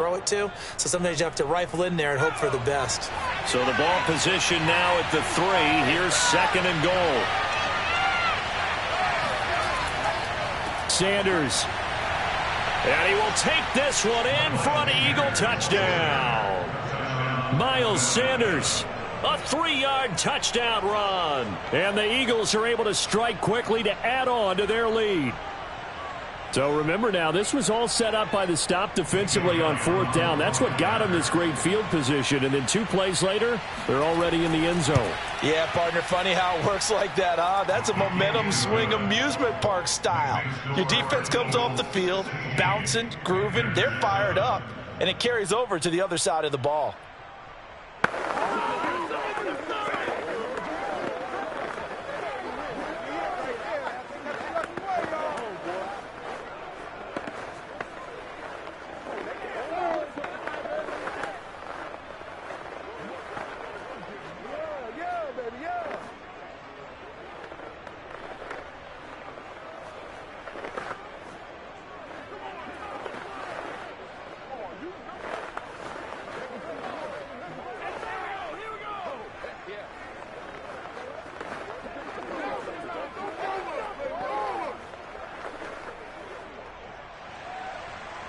throw it to. So sometimes you have to rifle in there and hope for the best. So the ball position now at the 3. Here's 2nd and goal. Sanders. And he will take this one in for an Eagle touchdown. Miles Sanders. A 3-yard touchdown run. And the Eagles are able to strike quickly to add on to their lead. So remember now, this was all set up by the stop defensively on 4th down. That's what got them this great field position. And then 2 plays later, they're already in the end zone. Yeah, partner, funny how it works like that, huh? That's a momentum swing amusement park style. Your defense comes off the field, bouncing, grooving, they're fired up, and it carries over to the other side of the ball.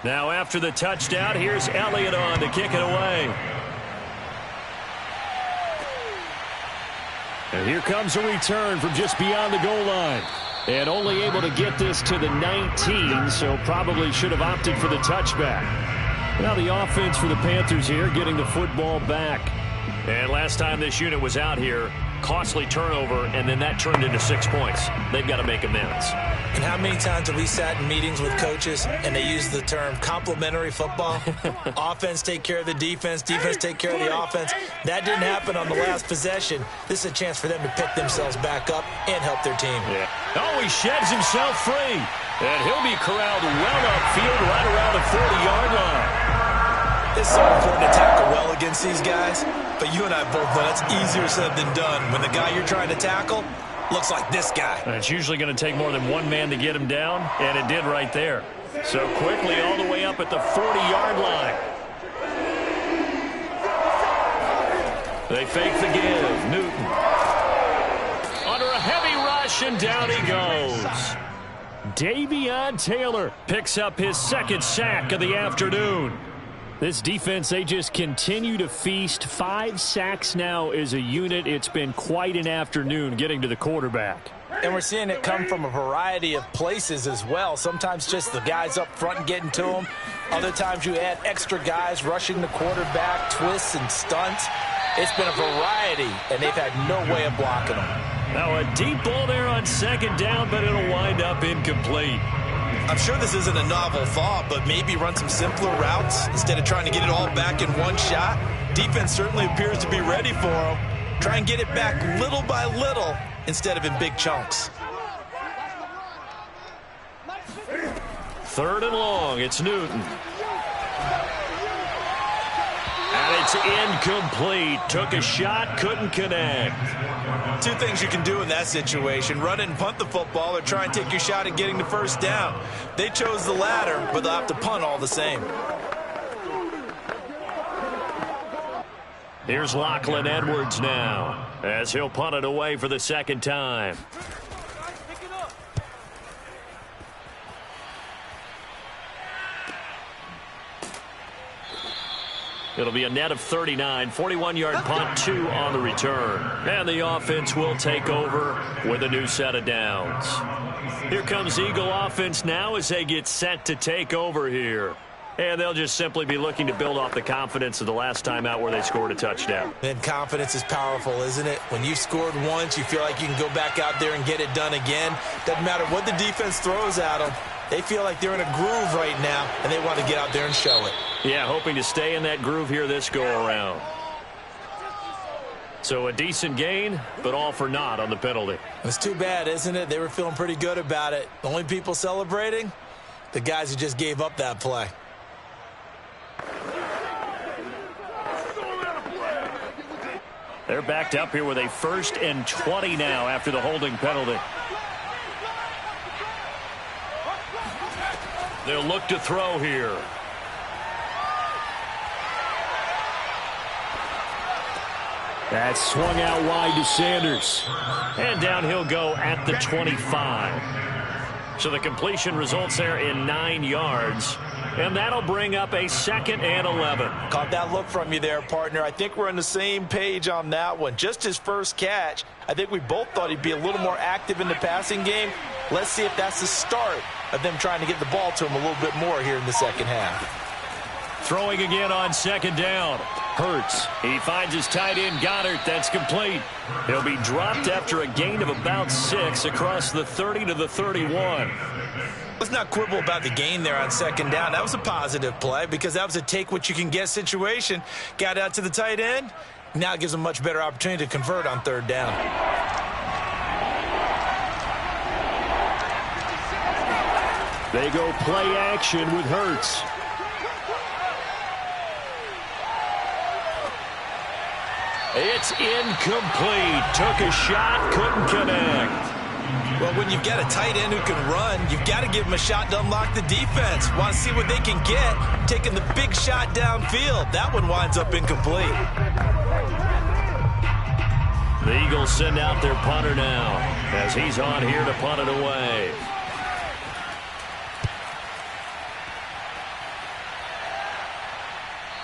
Now after the touchdown, here's Elliott on to kick it away. And here comes a return from just beyond the goal line. And only able to get this to the 19, so probably should have opted for the touchback. Now the offense for the Panthers here getting the football back. And last time this unit was out here, costly turnover, and then that turned into 6 points. They've got to make amends. And how many times have we sat in meetings with coaches and they use the term complementary football? Offense take care of the defense, defense take care of the offense. That didn't happen on the last possession. This is a chance for them to pick themselves back up and help their team. Yeah. Oh, he sheds himself free. And he'll be corralled well upfield right around the 40-yard line. It's so important to tackle well against these guys, but you and I both know that's easier said than done when the guy you're trying to tackle looks like this guy. And it's usually going to take more than one man to get him down, and it did right there. So quickly all the way up at the 40-yard line. They fake the give. Newton. Under a heavy rush, and down he goes. Davion Taylor picks up his 2nd sack of the afternoon. This defense, they just continue to feast. 5 sacks now as a unit. It's been quite an afternoon getting to the quarterback. And we're seeing it come from a variety of places as well. Sometimes just the guys up front and getting to them. Other times you add extra guys rushing the quarterback, twists and stunts. It's been a variety, and they've had no way of blocking them. Now a deep ball there on 2nd down, but it'll wind up incomplete. I'm sure this isn't a novel thought, but maybe run some simpler routes instead of trying to get it all back in one shot. Defense certainly appears to be ready for them. Try and get it back little by little instead of in big chunks. 3rd and long. It's Newton. And it's incomplete. Took a shot, couldn't connect. 2 things you can do in that situation: run it and punt the football, or try and take your shot at getting the 1st down. They chose the latter, but they'll have to punt all the same. Here's Lachlan Edwards now, as he'll punt it away for the 2nd time. It'll be a net of 39, 41-yard punt, 2 on the return. And the offense will take over with a new set of downs. Here comes Eagle offense now as they get set to take over here. And they'll just simply be looking to build off the confidence of the last time out where they scored a touchdown. And confidence is powerful, isn't it? When you've scored once, you feel like you can go back out there and get it done again. Doesn't matter what the defense throws at them. They feel like they're in a groove right now, and they want to get out there and show it. Yeah, hoping to stay in that groove here this go-around. So a decent gain, but all for naught on the penalty. It's too bad, isn't it? They were feeling pretty good about it. The only people celebrating, the guys who just gave up that play. They're backed up here with a 1st and 20 now after the holding penalty. They'll look to throw here. That's swung out wide to Sanders. And down he'll go at the 25. So the completion results there in 9 yards. And that'll bring up a 2nd and 11. Caught that look from you there, partner. I think we're on the same page on that one. Just his first catch. I think we both thought he'd be a little more active in the passing game. Let's see if that's the start of them trying to get the ball to him a little bit more here in the second half. Throwing again on 2nd down. Hurts. He finds his tight end, Goddard. That's complete. He'll be dropped after a gain of about 6 across the 30 to the 31. Let's not quibble about the gain there on 2nd down. That was a positive play because that was a take-what-you-can-get situation. Got out to the tight end. Now it gives them a much better opportunity to convert on 3rd down. They go play action with Hurts. It's incomplete. Took a shot, couldn't connect. Well, when you've got a tight end who can run, you've got to give him a shot to unlock the defense. Want to see what they can get, taking the big shot downfield. That one winds up incomplete. The Eagles send out their punter now as he's on here to punt it away.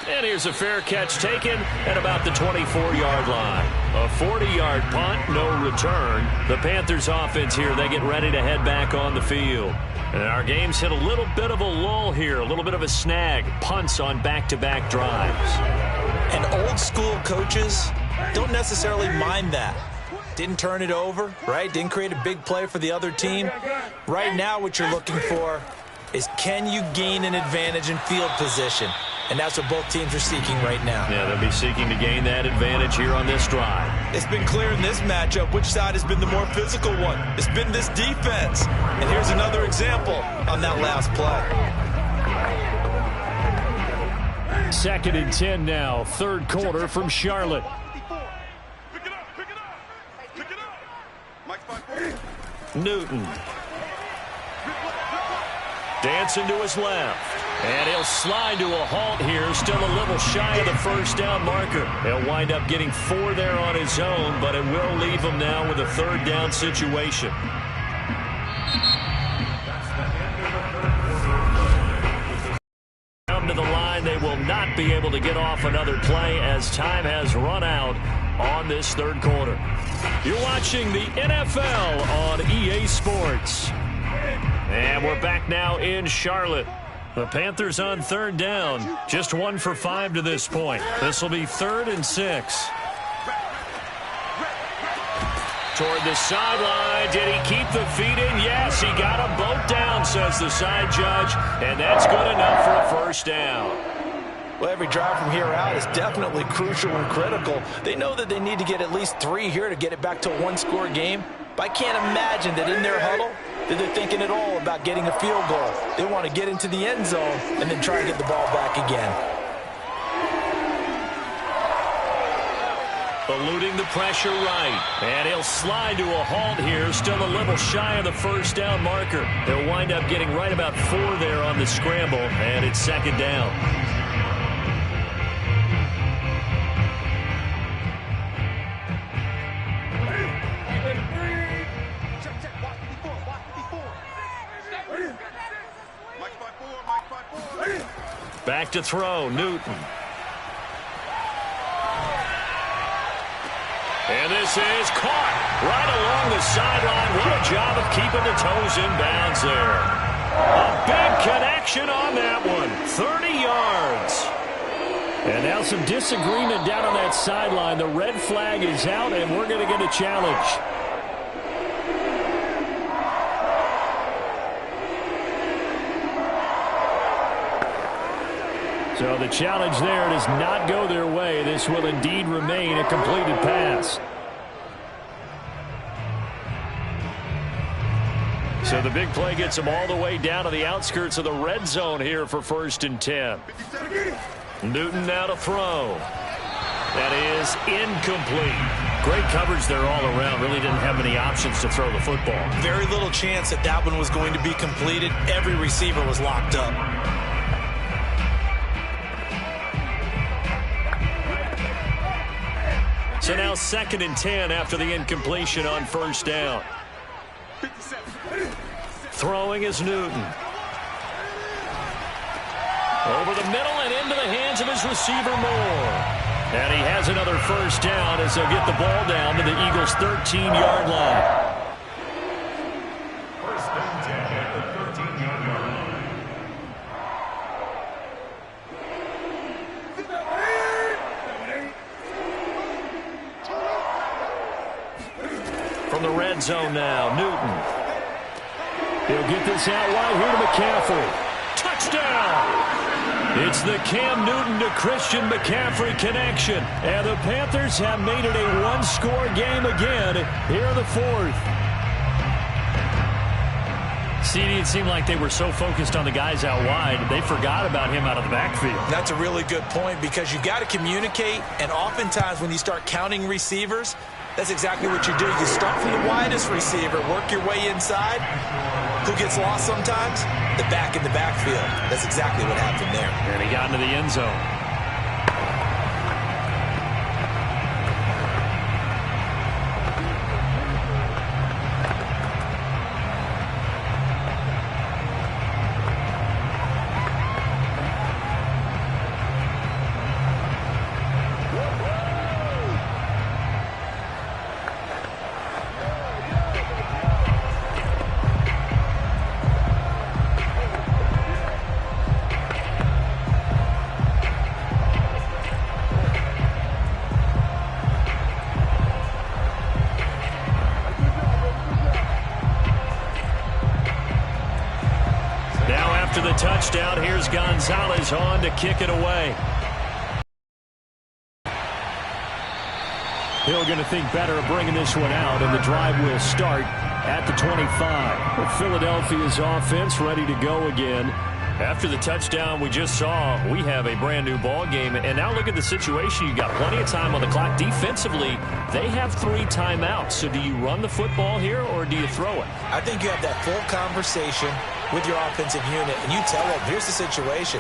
And here's a fair catch taken at about the 24-yard line. A 40-yard punt, no return. The Panthers offense here, they get ready to head back on the field. And our game's hit a little bit of a lull here, a little bit of a snag. Punts on back-to-back drives. And old-school coaches don't necessarily mind that. Didn't turn it over, right? Didn't create a big play for the other team. Right now what you're looking for is can you gain an advantage in field position? And that's what both teams are seeking right now. Yeah, they'll be seeking to gain that advantage here on this drive. It's been clear in this matchup which side has been the more physical one. It's been this defense. And here's another example on that last play. 2nd and 10 now, 3rd quarter from Charlotte. Newton. Dancing to his left. And he'll slide to a halt here, still a little shy of the 1st down marker. He'll wind up getting 4 there on his own, but it will leave him now with a 3rd down situation. Come to the line, they will not be able to get off another play as time has run out on this 3rd quarter. You're watching the NFL on EA Sports. And we're back now in Charlotte. The Panthers on 3rd down. Just 1 for 5 to this point. This will be 3rd and 6. Toward the sideline. Did he keep the feet in? Yes, he got them both down, says the side judge. And that's good enough for a 1st down. Well, every drive from here out is definitely crucial and critical. They know that they need to get at least 3 here to get it back to a 1-score game. But I can't imagine that in their huddle that they're thinking at all about getting a field goal. They want to get into the end zone and then try to get the ball back again. Eluding the pressure right. And he'll slide to a halt here. Still a little shy of the 1st down marker. They'll wind up getting right about 4 there on the scramble. And it's 2nd down. Back to throw, Newton. And this is caught right along the sideline. What a job of keeping the toes in bounds there. A big connection on that one. 30 yards. And now some disagreement down on that sideline. The red flag is out, and we're going to get a challenge. So the challenge there does not go their way. This will indeed remain a completed pass. So the big play gets them all the way down to the outskirts of the red zone here for 1st and 10. Newton now to throw. That is incomplete. Great coverage there all around. Really didn't have many options to throw the football. Very little chance that that one was going to be completed. Every receiver was locked up. So now 2nd and 10 after the incompletion on first down. Throwing is Newton. Over the middle and into the hands of his receiver Moore. And he has another first down as they'll get the ball down to the Eagles' 13-yard line. First down 10 at the 13-yard line. From the red zone now, Newton. He'll get this out wide here to McCaffrey. Touchdown! It's the Cam Newton to Christian McCaffrey connection. And the Panthers have made it a one-score game again here in the fourth. CD, it seemed like they were so focused on the guys out wide, they forgot about him out of the backfield. That's a really good point because you've got to communicate, and oftentimes when you start counting receivers, that's exactly what you do. You start from the widest receiver, work your way inside. Who gets lost sometimes? The back in the backfield. That's exactly what happened there. And he got into the end zone. The touchdown. Here's Gonzalez on to kick it away. Hill going to think better of bringing this one out, and the drive will start at the 25. With Philadelphia's offense ready to go again. After the touchdown we just saw, we have a brand new ball game. And now look at the situation. You've got plenty of time on the clock. Defensively, they have 3 timeouts. So do you run the football here or do you throw it? I think you have that full conversation with your offensive unit, and you tell them, here's the situation.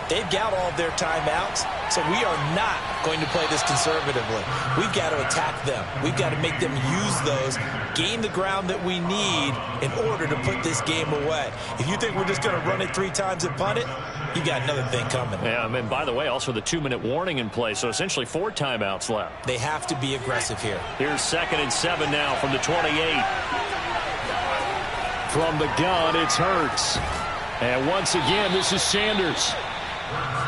They've got all of their timeouts, so we are not going to play this conservatively. We've got to attack them. We've got to make them use those, gain the ground that we need in order to put this game away. If you think we're just going to run it 3 times and punt it, you got another thing coming. Yeah, and by the way, also the 2-minute warning in play, so essentially 4 timeouts left. They have to be aggressive here. Here's 2nd and 7 now from the 28. From the gun, it's Hurts. And once again, this is Sanders.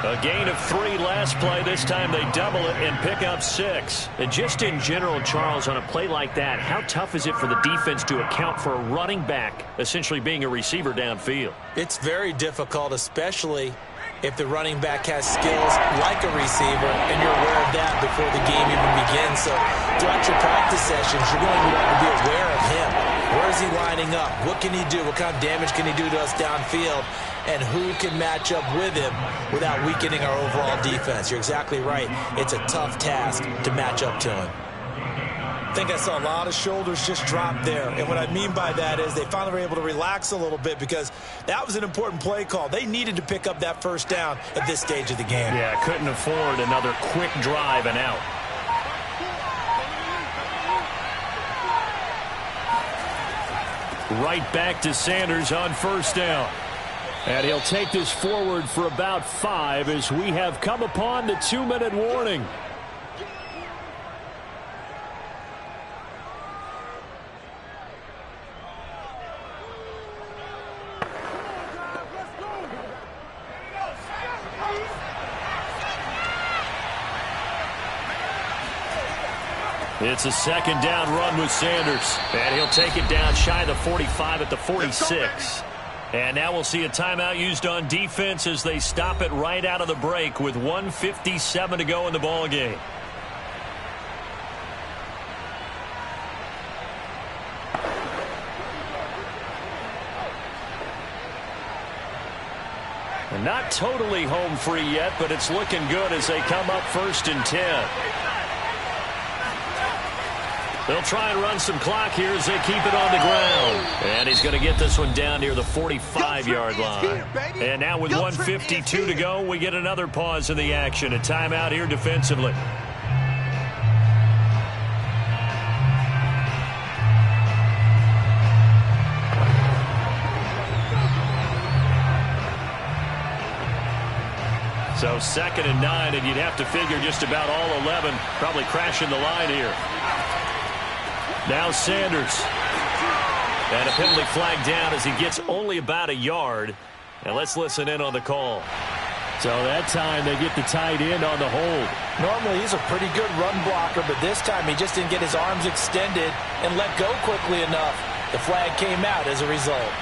A gain of 3 last play. This time they double it and pick up 6. And just in general, Charles, on a play like that, how tough is it for the defense to account for a running back essentially being a receiver downfield? It's very difficult, especially if the running back has skills like a receiver, and you're aware of that before the game even begins. So throughout your practice sessions, you're going to want to be aware of him. Where is he lining up? What can he do? What kind of damage can he do to us downfield? And who can match up with him without weakening our overall defense? You're exactly right. It's a tough task to match up to him. I think I saw a lot of shoulders just drop there. And what I mean by that is they finally were able to relax a little bit because that was an important play call. They needed to pick up that first down at this stage of the game. Yeah, couldn't afford another quick drive and out. Right back to Sanders on first down. And he'll take this forward for about 5 as we have come upon the 2-minute warning. It's a 2nd down run with Sanders. And he'll take it down shy of the 45 at the 46. And now we'll see a timeout used on defense as they stop it right out of the break with 1:57 to go in the ball game. And not totally home free yet, but it's looking good as they come up 1st and 10. They'll try and run some clock here as they keep it on the ground. And he's going to get this one down near the 45-yard line. And now with 1:52 to go, we get another pause in the action. A timeout here defensively. So 2nd and 9, and you'd have to figure just about all 11 probably crashing the line here. Now Sanders. And a penalty flag down as he gets only about a yard. And let's listen in on the call. So that time they get the tight end on the hold. Normally he's a pretty good run blocker, but this time he just didn't get his arms extended and let go quickly enough. The flag came out as a result.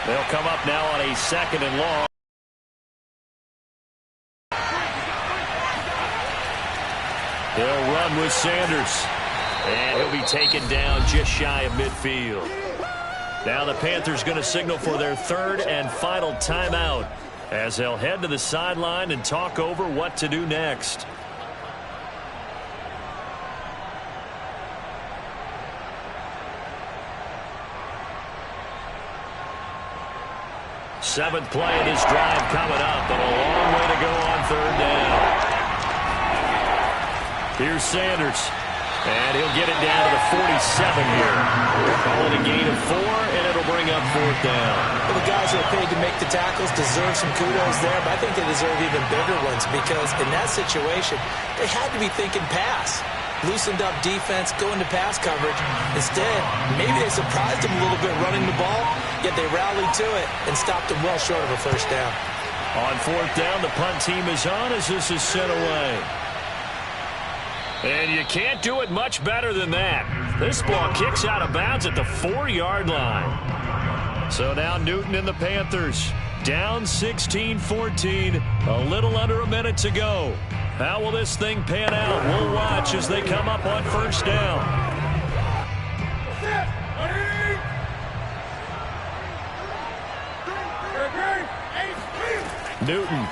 They'll come up now on a 2nd and long. They'll run with Sanders. And he'll be taken down just shy of midfield. Now the Panthers going to signal for their 3rd and final timeout as they'll head to the sideline and talk over what to do next. Seventh play of this drive coming up, but a long way to go on 3rd down. Here's Sanders. And he'll get it down to the 47 here. We'll call it a gain of 4, and it'll bring up 4th down. Well, the guys who are paid to make the tackles deserve some kudos there, but I think they deserve even bigger ones because in that situation, they had to be thinking pass. Loosened up defense, going to pass coverage. Instead, maybe they surprised him a little bit running the ball, yet they rallied to it and stopped him well short of a 1st down. On 4th down, the punt team is on as this is sent away. And you can't do it much better than that. This ball kicks out of bounds at the 4-yard line. So now Newton and the Panthers down 16-14, a little under a minute to go. How will this thing pan out? We'll watch as they come up on 1st down. Newton.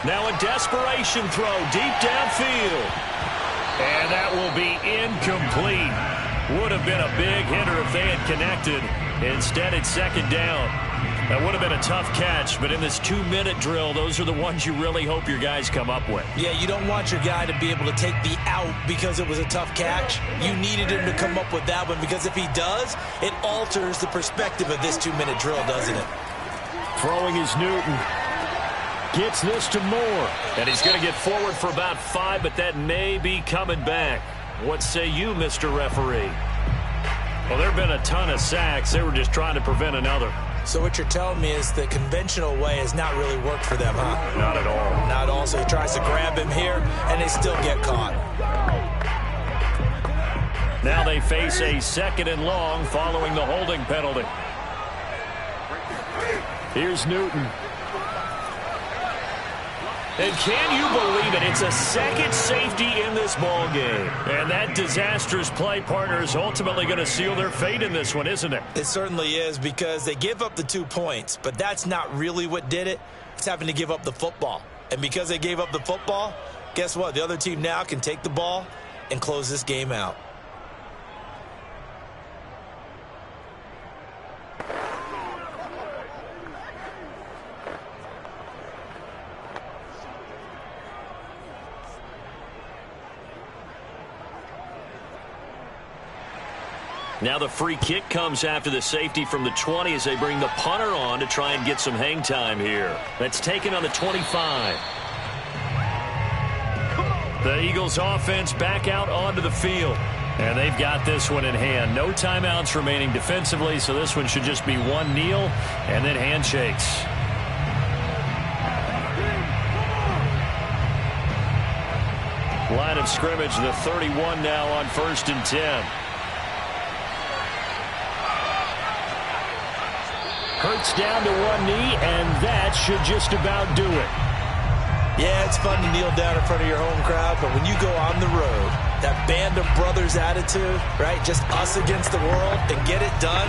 Now a desperation throw deep downfield. And that will be incomplete. Would have been a big hitter if they had connected. Instead, it's 2nd down. That would have been a tough catch, but in this 2-minute drill, those are the ones you really hope your guys come up with. Yeah, you don't want your guy to be able to take the out because it was a tough catch. You needed him to come up with that one because if he does, it alters the perspective of this 2-minute drill, doesn't it? Throwing is Newton. Gets this to Moore. And he's going to get forward for about 5, but that may be coming back. What say you, Mr. Referee? Well, there have been a ton of sacks. They were just trying to prevent another. So what you're telling me is the conventional way has not really worked for them, huh? Not at all. Not at all. So he tries to grab him here, and they still get caught. Now they face a 2nd and long following the holding penalty. Here's Newton. And can you believe it? It's a 2nd safety in this ball game. And that disastrous play partner is ultimately going to seal their fate in this one, isn't it? It certainly is because they give up the 2 points, but that's not really what did it. It's having to give up the football. And because they gave up the football, guess what? The other team now can take the ball and close this game out. Now the free kick comes after the safety from the 20 as they bring the punter on to try and get some hang time here. That's taken on the 25. The Eagles offense back out onto the field. And they've got this one in hand. No timeouts remaining defensively, so this one should just be one kneel and then handshakes. Line of scrimmage, the 31 now on 1st and 10. Hurts down to one knee, and that should just about do it. Yeah, it's fun to kneel down in front of your home crowd, but when you go on the road, that band of brothers attitude, right, just us against the world, and get it done,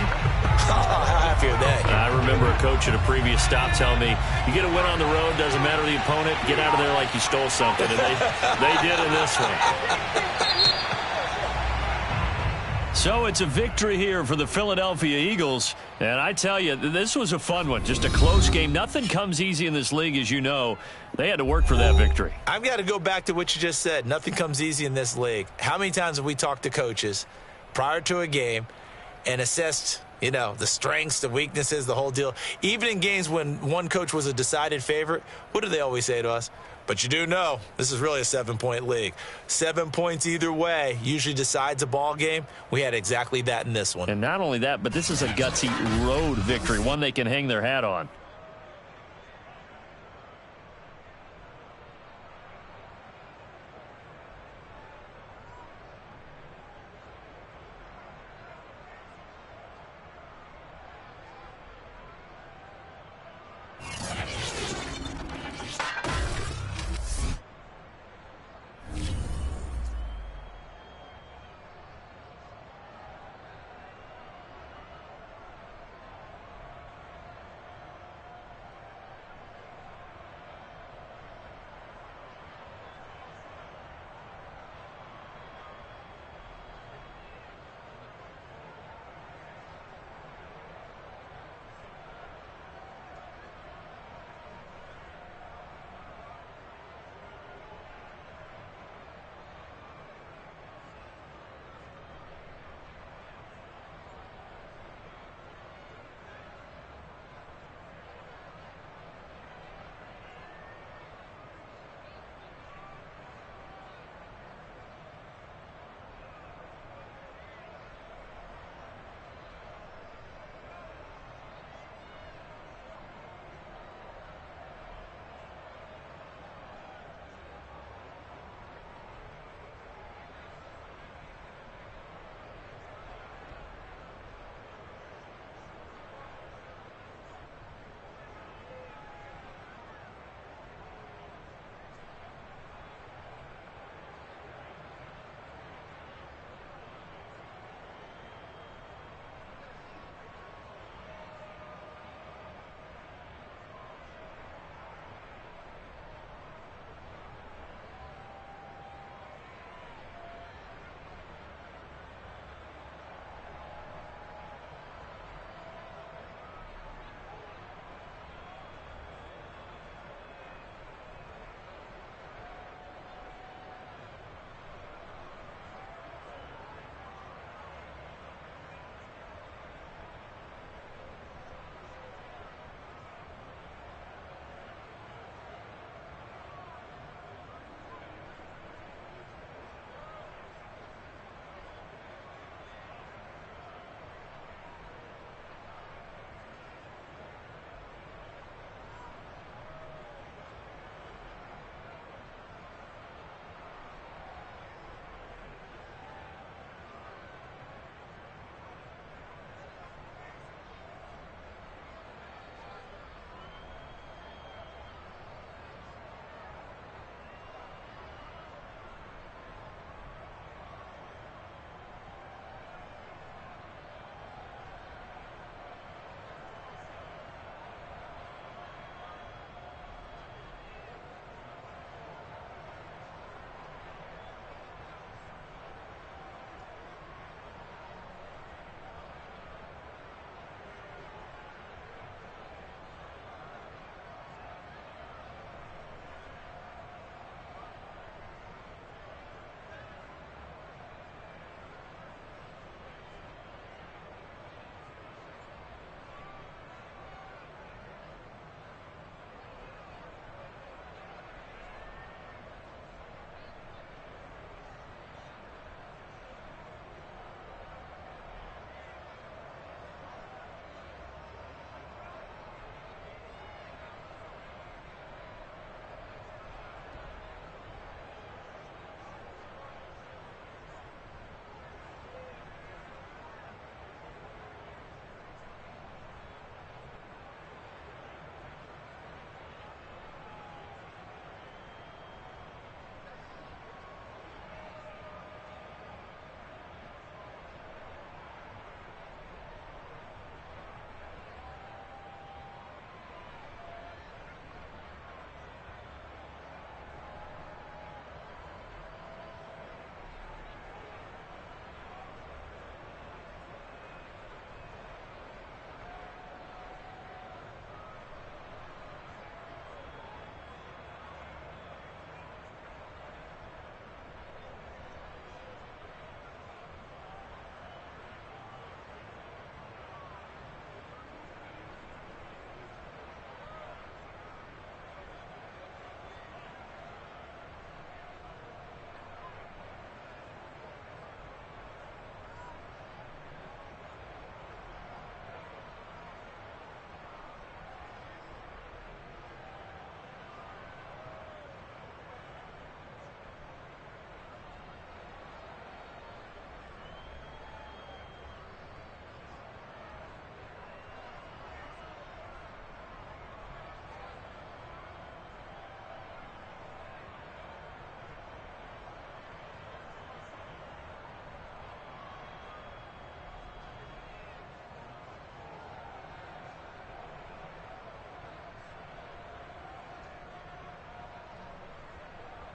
how happy are they? I remember a coach at a previous stop telling me, you get a win on the road, doesn't matter the opponent, get out of there like you stole something, and they did in this one. So it's a victory here for the Philadelphia Eagles. And I tell you, this was a fun one. Just a close game. Nothing comes easy in this league, as you know. They had to work for that victory. I've got to go back to what you just said. Nothing comes easy in this league. How many times have we talked to coaches prior to a game and assessed You know, the strengths, the weaknesses, the whole deal. Even in games when one coach was a decided favorite, what do they always say to us? But you do know this is really a 7-point league. 7 points either way usually decides a ball game. We had exactly that in this one. And not only that, but this is a gutsy road victory, one they can hang their hat on.